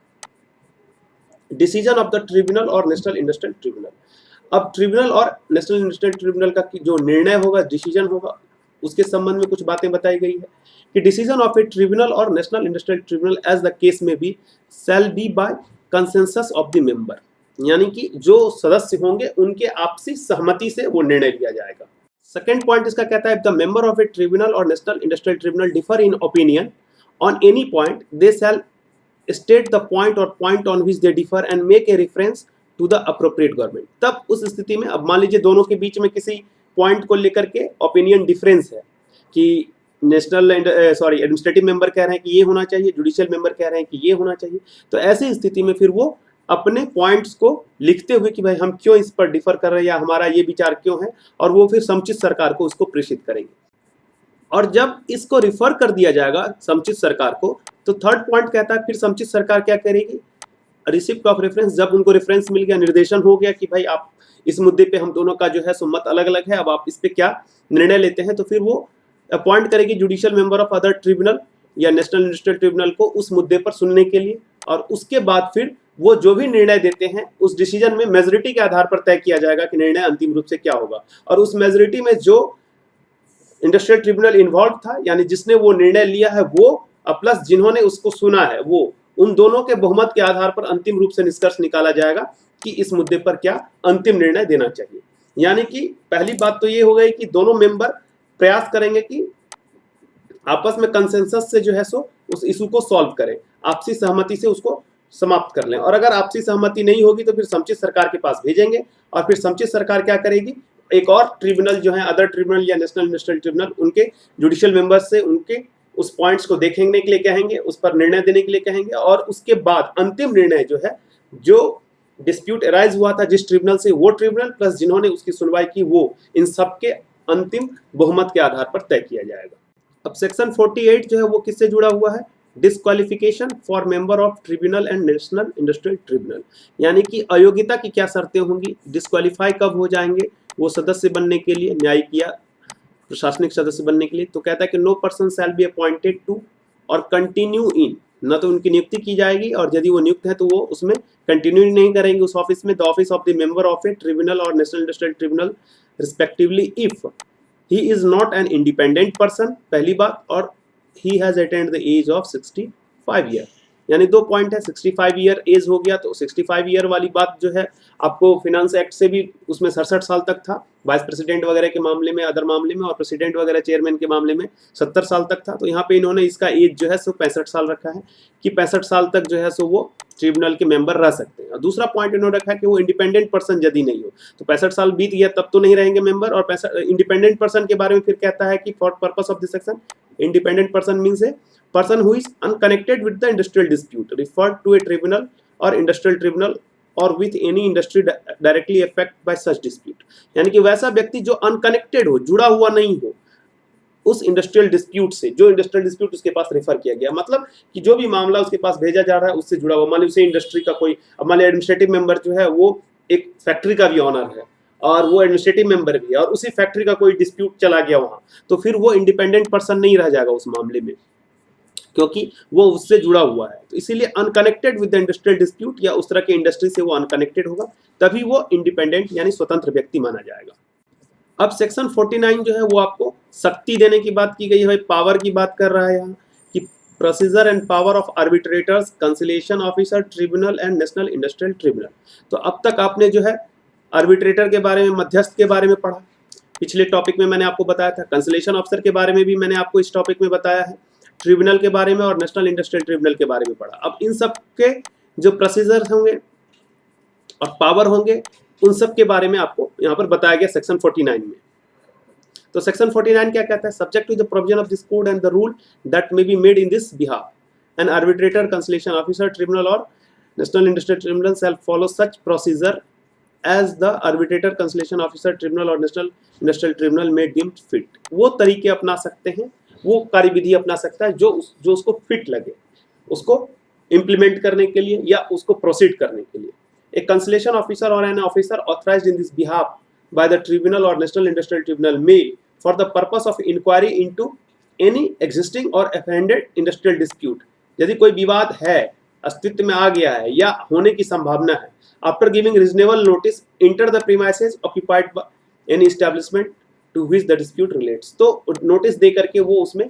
डिसीजन ऑफ द ट्रिब्यूनल और नेशनल इंडस्ट्रियल ट्रिब्यूनल। अब ट्रिब्यूनल और नेशनल इंडस्ट्रियल ट्रिब्यूनल का जो निर्णय होगा, डिसीजन होगा, उसके संबंध में कुछ बातें बताई गई है कि डिसीजन ऑफ ए ट्रिब्यूनल और national industrial tribunal as the case में be shall be by consensus of the member, यानी कि जो सदस्य होंगे उनके आपसी सहमति से वो निर्णय लिया जाएगा। सेकेंड पॉइंट इसका कहता है the member of a tribunal और national industrial tribunal differ in opinion on any point, they shall state the point or point on which they differ and make a reference to the appropriate government। तब उस स्थिति में अब मान लीजिए दोनों के बीच में किसी पॉइंट को लेकर के ओपिनियन डिफरेंस है कि एडमिनिस्ट्रेटिव मेंबर कह रहे हैं कि ये होना चाहिए, जुडिशियल मेंबर कह रहे हैं कि ये होना चाहिए, तो ऐसी स्थिति में फिर वो अपने पॉइंट्स को लिखते हुए कि भाई हम क्यों इस पर डिफर कर रहे हैं या हमारा ये विचार क्यों है, और वो फिर समुचित सरकार को उसको प्रेषित करेंगे। और जब इसको रिफर कर दिया जाएगा समुचित सरकार को, तो थर्ड पॉइंट कहता है फिर समुचित सरकार क्या करेगी? रिसिप्ट ऑफ रेफरेंस, जब उनको रेफरेंस मिल गया, निर्देशन हो गया कि भाई आप इस मुद्दे पे हम दोनों का जो है सो मत अलग अलग है, अब आप इस पे क्या निर्णय लेते हैं, तो फिर वो अपॉइंट करेगी judicial member of other tribunal या नेशनल इंडस्ट्रियल ट्रिब्यूनल को उस मुद्दे पर सुनने के लिए, और उसके बाद फिर वो जो भी निर्णय देते हैं उस डिसीजन में मेजोरिटी के आधार पर तय किया जाएगा कि निर्णय अंतिम रूप से क्या होगा, और उस मेजोरिटी में जो इंडस्ट्रियल ट्रिब्यूनल इन्वॉल्व था, यानी जिसने वो निर्णय लिया है वो प्लस जिन्होंने उसको सुना है वो, उन दोनों के बहुमत के आधार पर अंतिम रूप से निष्कर्ष निकाला जाएगा कि इस मुद्दे पर क्या अंतिम निर्णय देना चाहिए। यानी कि पहली बात तो ये हो गई कि दोनों मेंबर प्रयास करेंगे कि आपस में कंसेंसस से जो है सो उस इशू को सॉल्व करें, आपसी सहमति से उसको समाप्त कर लें, और अगर आपसी सहमति नहीं होगी तो फिर समुचित सरकार के पास भेजेंगे, और फिर समुचित सरकार क्या करेगी, एक और ट्रिब्यूनल जो है अदर ट्रिब्यूनल या नेशनल इंडस्ट्रियल ट्रिब्यूनल, उनके जुडिशियल मेंबर्स से उनके उस पॉइंट्स को देखने के लिए कहेंगे, उस पर निर्णय देने के लिए कहेंगे, और उसके बाद अंतिम निर्णय जो है, जो डिस्प्यूट अराइज हुआ था जिस ट्रिब्यूनल से, वो ट्रिब्यूनल प्लस जिन्होंने उसकी सुनवाई की वो, इन सबके अंतिम बहुमत के आधार पर तय किया जाएगा। अब सेक्शन 48 जो है वो किससे जुड़ा हुआ है, disqualification for member of tribunal and national industrial tribunal, यानी कि अयोग्यता की क्या शर्तें होंगी, डिस्क्वालीफाई कब हो जाएंगे वो सदस्य बनने के लिए, न्यायिक या प्रशासनिक सदस्य बनने के लिए। तो कहता है कि no person shall be appointed to or continue in, न तो उनकी नियुक्ति की जाएगी, और यदि वो नियुक्त है तो वो उसमें कंटिन्यू नहीं करेंगे उस ऑफिस में, the office of the member of a tribunal और national industrial tribunal respectively if he is not an independent person, पहली बात, और he has attend the age of 65 year. यानी दो पॉइंट है, 65 ईयर एज हो गया तो 65 ईयर वाली बात जो है आपको फिनांस एक्ट से भी उसमें 67 साल तक था, वाइस प्रेसिडेंट वगैरह के मामले में, अदर मामले में, और प्रेसिडेंट वगैरह चेयरमैन के मामले में 70 साल तक था। तो यहाँ पे इन्होंने इसका एज जो है सो 65 साल रखा है कि 65 साल तक जो है सो वो ट्रिब्यूनल के मेंबर रह सकते हैं। और दूसरा पॉइंट इन्होंने रखा है कि वो इंडिपेंडेंट पर्सन यदि नहीं हो, तो 65 साल बीत गया तब तो नहीं रहेंगे मेंबर। और इंडिपेंडेंट पर्सन के बारे में फिर कहता है कि for purpose of this section, independent person means A person who is unconnected with the industrial dispute referred to a tribunal or industrial tribunal or with any industry directly affected by such dispute, यानी कि वैसा व्यक्ति जो unconnected हो, जुड़ा हुआ नहीं हो उस इंडस्ट्रियल डिस्प्यूट से, जो इंडस्ट्रियल डिस्प्यूट उसके पास रेफर किया गया, मतलब कि जो भी मामला उसके पास भेजा जा रहा है उससे जुड़ा हुआ, मान लीजिए उसे इंडस्ट्री का कोई, अब मान लीजिए एडमिनिस्ट्रेटिव मेंबर जो है वो एक फैक्ट्री का भी ऑनर है और वो एडमिनिस्ट्रेटिव मेंबर भी है, और उसी फैक्ट्री का कोई डिस्प्यूट चला गया वहां, तो फिर वो इंडिपेंडेंट पर्सन नहीं रह जाएगा उस मामले में, क्योंकि वो उससे जुड़ा हुआ है। तो इसीलिए unconnected with the industrial dispute, या उस तरह के इंडस्ट्री से वो अनकनेक्टेड होगा, तभी वो इंडिपेंडेंट यानी स्वतंत्र व्यक्ति माना जाएगा। अब सेक्शन 49 जो है वो आपको शक्ति देने की बात की गई है, पावर की बात कर रहा है यहाँ कि procedure and power of arbitrators, conciliation officer, tribunal and national industrial tribunal. तो अब तक आपने जो है आर्बिट्रेटर के बारे में, मध्यस्थ के बारे में पढ़ा, पिछले टॉपिक में मैंने आपको बताया था, कंसिलिएशन ऑफिसर के बारे में भी मैंने आपको इस टॉपिक में बताया है, ट्रिब्यूनल के बारे में और नेशनल इंडस्ट्रियल ट्रिब्यूनल के बारे में पढ़ा। अब इन सब के जो प्रोसीजर होंगे और पावर होंगे उन सब के बारे में आपको यहाँ पर बताया गया सेक्शन 49 में। तो सेक्शन 49 क्या कहता है, subject to the provision of this code and the rule that may be made in this behalf, an arbitrator, conciliation officer, tribunal और national industrial tribunal shall follow such procedure as the arbitrator, conciliation officer, tribunal और national industrial tribunal may deem fit. वो तरीके अपना सकते हैं, वो कार्यविधि अपना सकता है जो उसको फिट लगे, उसको इम्प्लीमेंट करने के लिए या उसको प्रोसीड करने के लिए। एक कंसिलिएशन ऑफिसर और an officer authorised in this behalf by the tribunal और national industrial tribunal may for the purpose of inquiry into any existing और अफेंडेड इंडस्ट्रियल डिस्प्यूट, यदि कोई विवाद है, अस्तित्व में आ गया है या होने की संभावना है, after giving reasonable notice enter the premises occupied by any establishment to which the dispute relates. तो नोटिस दे करके वो उसमें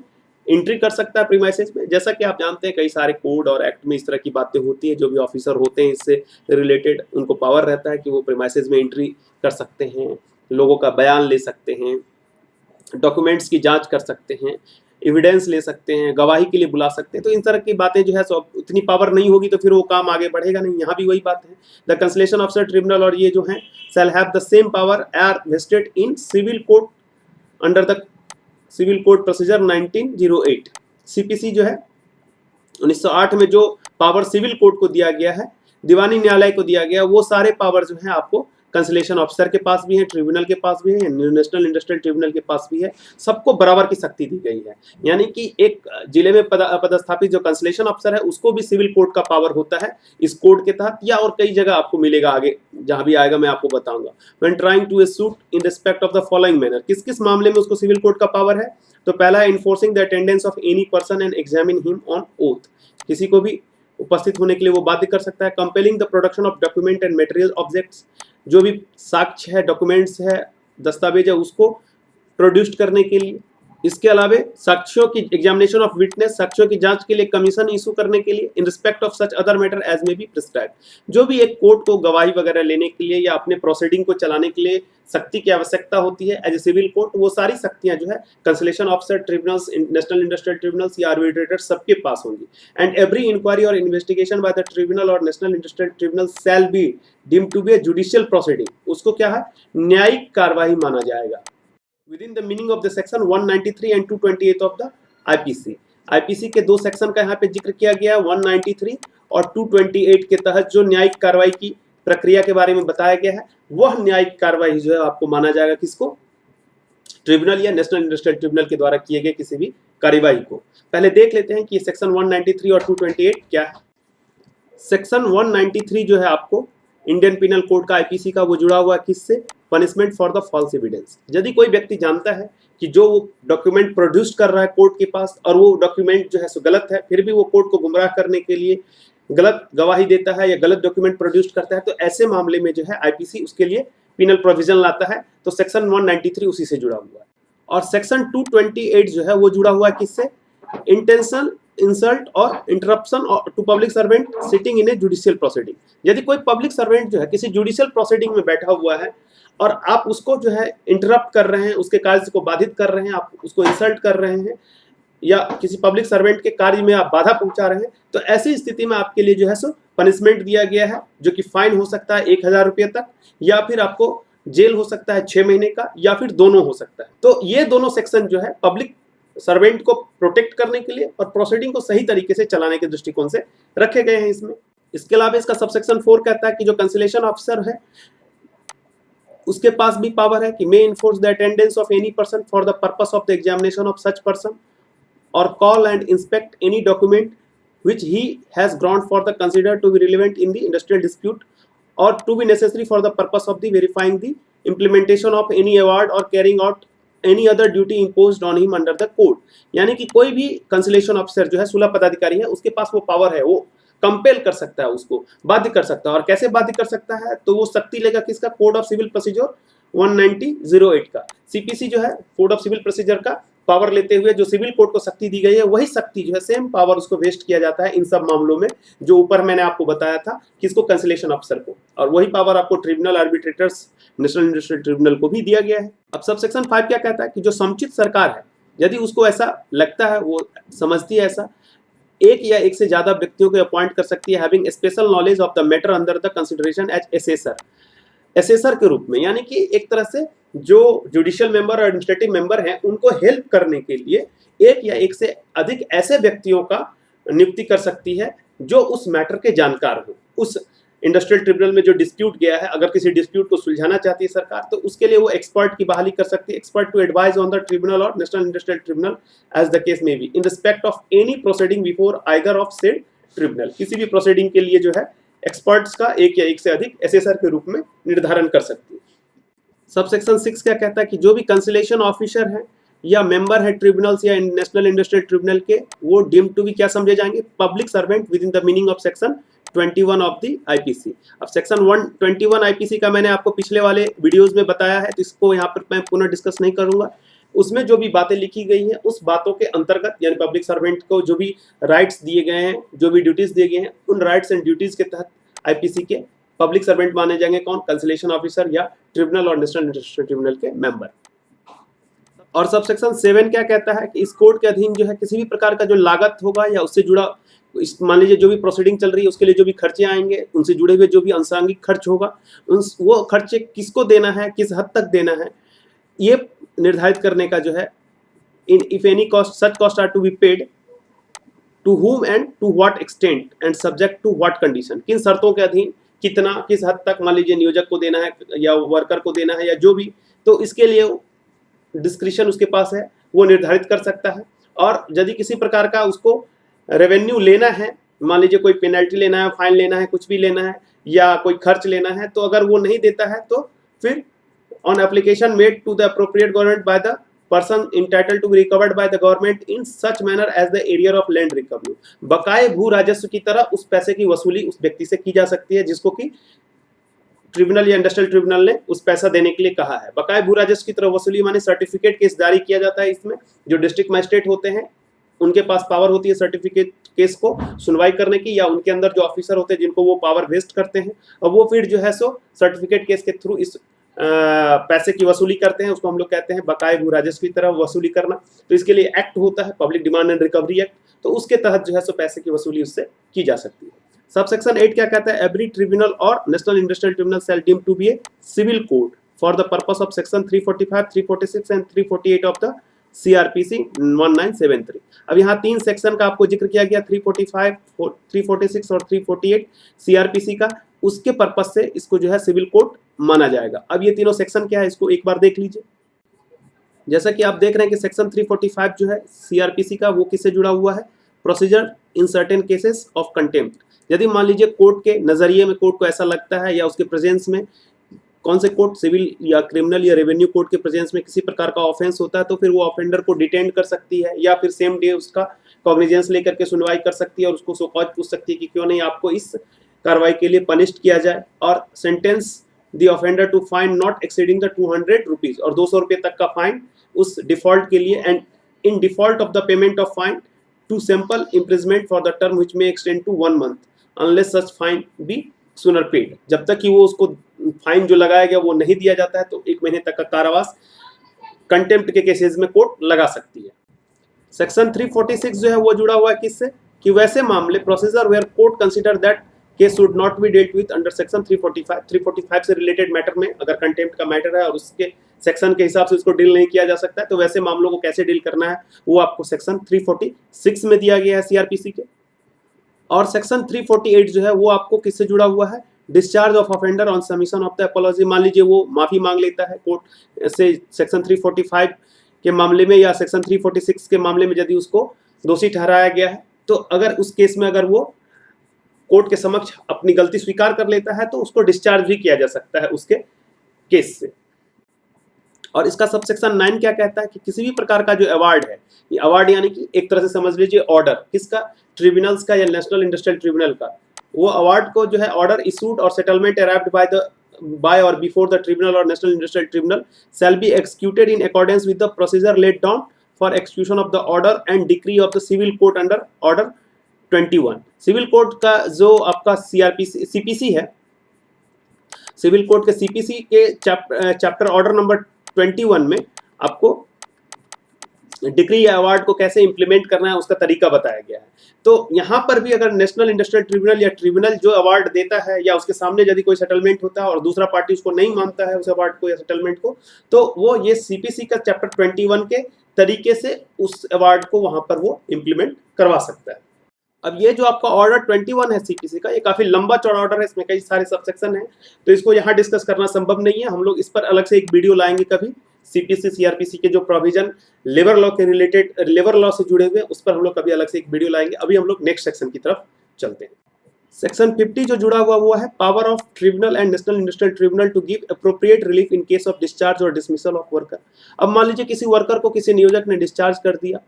एंट्री कर सकता है प्रीमाइसेस में। जैसा कि आप जानते हैं कई सारे कोड और एक्ट में इस तरह की बातें होती है, जो भी ऑफिसर होते हैं इससे रिलेटेड उनको पावर रहता है कि वो प्रीमाइसेस में एंट्री कर सकते हैं, लोगों का बयान ले सकते हैं, डॉक्यूमेंट्स की जांच कर सकते हैं, एविडेंस ले सकते हैं, गवाही के लिए बुला सकते हैं। तो इन तरह की बातें जो है सो उतनी पावर नहीं होगी तो फिर वो काम आगे बढ़ेगा नहीं। यहाँ भी वही बात है, द कंसिलिएशन ऑफिसर, ट्रिब्यूनल और ये जो है shall have the same power are vested in civil code under the civil code procedure 1908। CPC जो है 1908 में जो पावर सिविल कोड को दिया गया है, दीवानी न्यायालय को दिया गया, वो सारे पावर जो है आपको कंसिलिएशन ऑफिसर के पास भी है, ट्रिब्यूनल के पास भी है, नेशनल इंडस्ट्रियल ट्रिब्यूनल के पास भी है, सबको बराबर की शक्ति दी गई है। यानी कि एक जिले में पदस्थापित जो कंसिलिएशन ऑफिसर है उसको भी सिविल कोड का पावर होता है इस कोड के तहत, या और कई जगह आपको मिलेगा, आगे जहां भी आएगा मैं आपको बताऊंगा। When trying to a suit in respect of the following manner, किस किस मामले में उसको सिविल कोड का पावर है, तो पहला है enforcing the attendance of any person and examine him on oath, किसी को भी उपस्थित होने के लिए वो बाध्य कर सकता है। Compelling the production of document and material objects, जो भी साक्ष्य है, डॉक्यूमेंट्स है, दस्तावेज है, उसको प्रोड्यूस करने के लिए। इसके अलावा साक्ष्यों की एग्जामिनेशन ऑफ विटनेस, साक्ष्यों की जांच के लिए कमीशन इशू करने के लिए। In respect of such other matter as may be prescribe, जो भी एक कोर्ट को गवाही वगैरह लेने के लिए या अपने प्रोसीडिंग को चलाने के लिए शक्ति की आवश्यकता होती है एज ए सिविल कोर्ट, वो सारी शक्तियां जो है conciliation officer, tribunals, national industrial tribunals या आर्बिट्रेटर सबके पास होंगी। And every inquiry or investigation by the tribunal और national industrial tribunal shall be deemed to be a judicial proceeding, उसको क्या है, न्यायिक कार्यवाही माना जाएगा within the meaning of the section 193 and 228 of the IPC। IPC के दो सेक्शन का यहाँ पे जिक्र किया गया है, 193 और 228 के तहत जो न्यायिक कार्रवाई की प्रक्रिया के बारे में बताया गया है, वह न्यायिक कार्रवाई जो है आपको माना जाएगा किसको, ट्रिब्यूनल या नेशनल इंडस्ट्रियल ट्रिब्यूनल के द्वारा किए गए किसी भी कार्यवाही को। पहले देख लेते हैं कि सेक्शन 193 और 228 क्या है। सेक्शन 193 जो है आपको इंडियन पिनल कोड का, आईपीसी का, वो जुड़ा हुआ किससे, punishment for the false evidence. यदि कोई व्यक्ति जानता है कि जो वो डॉक्यूमेंट प्रोड्यूस कर रहा है कोर्ट के पास और वो डॉक्यूमेंट जो है सो गलत है, फिर भी वो कोर्ट को गुमराह करने के लिए गलत गवाही देता है या गलत डॉक्यूमेंट प्रोड्यूस करता है, तो ऐसे मामले में जो है आईपीसी उसके लिए पिनल प्रोविजन लाता है। तो सेक्शन 193 उसी से जुड़ा हुआ है। और सेक्शन 228 जो है वो जुड़ा हुआ है किससे, intentional insult or interruption to public servant sitting in a judicial proceeding. यदि कोई पब्लिक सर्वेंट जो है किसी जुडिशियल प्रोसीडिंग में बैठा हुआ है और आप उसको जो है इंटरप्ट कर रहे हैं, उसके कार्य को बाधित कर रहे हैं, आप उसको इंसल्ट कर रहे हैं या किसी पब्लिक सर्वेंट के कार्य में आप बाधा पहुंचा रहे हैं, तो ऐसी स्थिति में आपके लिए जो है सो पनिशमेंट दिया गया है, जो कि फाइन हो सकता है 1000 रुपये तक, या फिर आपको जेल हो सकता है 6 महीने का, या फिर दोनों हो सकता है। तो ये दोनों सेक्शन जो है पब्लिक सर्वेंट को प्रोटेक्ट करने के लिए और प्रोसीडिंग को सही तरीके से चलाने के दृष्टिकोण से रखे गए हैं इसमें। इसके अलावा इसका सबसेक्शन 4 कहता है कि जो कंसलेशन ऑफिसर है उसके पास भी पावर है कि may enforce the attendance of any person for the purpose of the examination of such person और call and inspect any document which he has ground for the considered to be relevant in the industrial dispute or to be necessary for the purpose of the verifying the implementation of any award or carrying out any other duty imposed on him under the code। यानी कि कोई भी consolation officer जो है, सुलह पदाधिकारी है, उसके पास वो पावर है, वो कंपेल कर सकता है, उसको बाध्य कर सकता है। और कैसे बाध्य कर सकता है, तो वो शक्ति लेगा किसका, कोड ऑफ सिविल प्रोसीजर 1908 का। सीपीसी जो है कोड ऑफ सिविल प्रोसीजर का पावर लेते हुए जो सिविल कोड को शक्ति दी गई है, वही शक्ति जो है, सेम पावर उसको वेस्ट किया जाता है इन सब मामलों में जो ऊपर मैंने आपको बताया था, किसको, कंसलेशन ऑफिसर को। और वही पावर आपको tribunal, arbitrators, national industrial tribunal को भी दिया गया है। अब सबसेक्शन 5 क्या कहता है कि जो समुचित सरकार है, यदि उसको ऐसा लगता है, वो समझती है ऐसा, एक या एक से ज्यादा व्यक्तियों को अपॉइंट कर सकती है having special knowledge of the matter under the consideration as assessor, assessor के रूप में। यानी कि एक तरह से जो जुडिशियल मेंबर और एडमिनिस्ट्रेटिव मेंबर हैं, उनको हेल्प करने के लिए एक या एक से अधिक ऐसे व्यक्तियों का नियुक्ति कर सकती है जो उस मैटर के जानकार हो। उस इंडस्ट्रियल ट्रिब्यूनल में जो डिस्प्यूट गया है, अगर किसी डिस्प्यूट को सुलझाना चाहती है सरकार, तो उसके लिए वो एक्सपर्ट की बहाली कर सकती है, expert to advise on the tribunal और national industrial tribunal as the case में be in respect of any proceeding before either of said tribunal. किसी भी प्रोसीडिंग के लिए जो है एक्सपर्ट्स का एक या एक से अधिक एसेसर के रूप में निर्धारण कर सकती है। सबसेक्शन 6 क्या कहता है कि जो भी कंसलेशन ऑफिसर है या मेंबर है ट्रिब्यूनल्स या नेशनल इंडस्ट्रियल ट्रिब्यूनल के, वो डीम्ड टू भी क्या समझे जाएंगे, public servant with in the meaning of section 21 of the IPC. अब सेक्शन 121 आईपीसी का मैंने आपको पिछले वाले वीडियोस में बताया है, तो इसको यहाँ पर मैं पुनः डिस्कस नहीं करूंगा। उसमें जो भी बातें लिखी गई हैं, उस बातों के अंतर्गत यानी पब्लिक सर्वेंट को जो भी राइट्स दिए गए हैं, जो भी ड्यूटीज दिए गए हैं, उन राइट्स एंड ड्यूटीज के तहत आईपीसी के पब्लिक सर्वेंट माने जाएंगे कौन, कंसलेशन ऑफिसर या ट्रिब्यूनल और नेशनल इंडस्ट्रियल ट्रिब्यूनल के मेंबर। और सबसेक्शन 7 क्या कहता है कि इस कोड के अधीन जो है किसी भी प्रकार का जो लागत होगा या उससे जुड़ा, मान लीजिए जो भी प्रोसीडिंग चल रही है उसके लिए जो भी खर्चे आएंगे, उनसे जुड़े हुए जो भी आंसांगिक खर्च होगा, वो खर्चे किसको देना है, किस हद तक देना है, ये निर्धारित करने का जो है, if any cost such cost are to be paid to whom and to what extent and subject to what condition, किन शर्तों के अधीन, कितना, किस हद तक, मान लीजिए नियोजक को देना है या वर्कर को देना है या जो भी, तो इसके लिए डिस्क्रिशन उसके पास है, वो निर्धारित कर सकता है। और यदि किसी प्रकार का उसको रेवेन्यू लेना है, मान लीजिए कोई पेनल्टी लेना है, फाइन लेना है, कुछ भी लेना है या कोई खर्च लेना है, तो अगर वो नहीं देता है तो फिर on application made to the appropriate government by the person entitled to be recovered by the government in such manner as the arrear of land recovery. बकाये भू राजस्व की तरह उस पैसे की वसूली उस व्यक्ति से की जा सकती है जिसको कि ट्रिब्यूनल या इंडस्ट्रियल ट्रिब्यूनल ने उस पैसा देने के लिए कहा है। बकाये भू राजस्व की तरह वसूली माने सर्टिफिकेट केस जारी किया जाता है। इसमें जो डिस्ट्रिक्ट मजिस्ट्रेट होते हैं उनके पास पावर होती है सर्टिफिकेट केस को सुनवाई करने की, या उनके अंदर जो ऑफिसर होते हैं जिनको वो पावर वेस्ट करते हैं, और वो फिर जो है सो सर्टिफिकेट केस के थ्रू इस पैसे की वसूली करते हैं। उसको हम लोग कहते हैं बकाये भू राजस्व की तरह वसूली करना। तो इसके लिए एक्ट होता है public demand and recovery act, तो उसके तहत जो है सो पैसे की वसूली उससे की जा सकती है। सबसेक्शन 8 क्या कहता है? एवरी ट्रिब्यूनल और national industrial tribunal shall deem to be a civil code for the purpose of section 345, 346 and 348 of the CRPC 1973। अब यहाँ 3 सेक्शन का आपको जिक्र किया गया, 345, 346 और 348 CRPC का। उसके पर्पस से इसको जो है सिविल कोड माना जाएगा। अब ये तीनों सेक्शन क्या है इसको एक बार देख लीजिए। जैसा कि आप देख रहे हैं कि सेक्शन 345 जो है CRPC का, वो किससे जुड़ा हुआ है? Procedure in certain cases of contempt. यदि मान लीजिए कोर्ट के नजरिए में कोर्ट को ऐसा लगता है, या उसके प्रेजेंस में, कौन से कोर्ट, सिविल या क्रिमिनल या रेवेन्यू कोर्ट के प्रेजेंस में किसी प्रकार का ऑफेंस होता है, तो फिर वो ऑफेंडर को डिटेन कर सकती है, या फिर सेम डे उसका कॉग्निजेंस लेकर के सुनवाई कर सकती है और उसको सो कॉज पूछ सकती है कि क्यों नहीं आपको इस कार्रवाई के लिए पनिश्ड किया जाए, और sentence the offender to fine not exceeding the 200 rupees, और 200 रुपये तक का फाइन उस डिफॉल्ट के लिए, and in default of the payment of fine to simple imprisonment for the term which may extend to 1 month unless such fine be sooner paid. जब तक कि वो उसको फाइन जो लगाया गया वो नहीं दिया जाता है तो 1 महीने तक का कारावास कंटेम्प्ट के केसेस में कोर्ट लगा सकती है। सेक्शन 346 जो है वो जुड़ा हुआ है किससे? कि वैसे मामले, procedure where court consider that case should not be dealt with under section 345। 345 से रिलेटेड मैटर में अगर कंटेम्प्ट का मैटर है और उसके सेक्शन के हिसाब से उसको डील नहीं किया जा सकता है, तो वैसे मामलों को कैसे डील करना है वो आपको सेक्शन 346 में दिया गया है CRPC के। और सेक्शन 348 जो है वो आपको किससे जुड़ा हुआ है? Discharge of offender on submission of the apology. मान लीजिए वो माफी मांग लेता है कोर्ट से सेक्शन 345 के मामले में या सेक्शन 346 के मामले में, यदि उसको दोषी ठहराया गया है, तो अगर उस केस में अगर वो कोर्ट के समक्ष अपनी गलती स्वीकार कर लेता है तो उसको डिस्चार्ज भी किया जा सकता है उसके केस से। और इसका सबसेक्शन 9 क्या कहता है? कि किसी भी प्रकार का जो अवार्ड है, ये अवार्ड यानी कि एक तरह से समझ लीजिए ऑर्डर, किसका? ट्रिब्यूनल्स का या नेशनल इंडस्ट्रियल ट्रिब्यूनल का। वो अवार्ड को जो है ऑर्डर इशूड और settlement arrived by or before the tribunal or national industrial tribunal shall be executed in accordance with the procedure laid down for execution of the order and decree of the civil court under order 21। Civil court का जो आपका CPC है, civil court के CPC के chapter order number 21 में आपको decree या award को कैसे इंप्लीमेंट करना है उसका तरीका बताया गया है। तो यहाँ पर भी अगर नेशनल इंडस्ट्रियल ट्रिब्यूनल या ट्रिब्यूनल जो अवार्ड देता है, या उसके सामने यदि कोई सेटलमेंट होता है और दूसरा पार्टी उसको नहीं मानता है उस अवार्ड को या सेटलमेंट को, तो वो ये CPC का चैप्टर 21 के तरीके से उस अवार्ड को वहां पर वो इंप्लीमेंट करवा सकता है। अब ये जो आपका ऑर्डर 21 है CPC का, ये काफी लंबा चौड़ा ऑर्डर है, इसमें कई सारे सबसेक्शन हैं, तो इसको यहाँ डिस्कस करना संभव नहीं है। हम लोग इस पर अलग से एक वीडियो लाएंगे कभी। CPC CRPC के जो प्रोविजन लेबर लॉ के रिलेटेड, लेबर लॉ से जुड़े हुए, उस पर हम लोग कभी अलग से एक वीडियो लाएंगे। अभी हम लोग नेक्स्ट सेक्शन की तरफ चलते हैं। सेक्शन 50 जो जुड़ा हुआ है power of tribunal and national industrial tribunal to give appropriate relief in case of discharge or dismissal of worker. अब मान लीजिए किसी वर्कर को किसी नियोजक ने डिस्चार्ज कर दिया,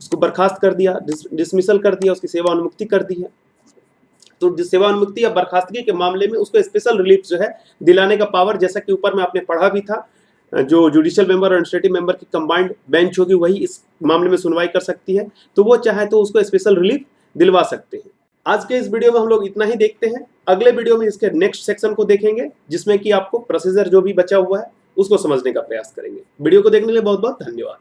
उसको बर्खास्त कर दिया, डिसमिसल कर दिया, उसकी सेवा अनुमुक्ति कर दी है, तो सेवा अनुमुक्ति या बर्खास्तगी के मामले में उसको स्पेशल रिलीफ जो है दिलाने का पावर, जैसा कि ऊपर में आपने पढ़ा भी था, जो जुडिशियल मेंबर और एडमिनिस्ट्रेटिव मेंबर की कंबाइंड बेंच होगी वही इस मामले में सुनवाई कर सकती है, तो वो चाहे तो उसको स्पेशल रिलीफ दिलवा सकते हैं। आज के इस वीडियो में हम लोग इतना ही देखते हैं। अगले वीडियो में इसके नेक्स्ट सेक्शन को देखेंगे, जिसमें कि आपको प्रोसीजर जो भी बचा हुआ है उसको समझने का प्रयास करेंगे। वीडियो को देखने के लिए बहुत बहुत धन्यवाद।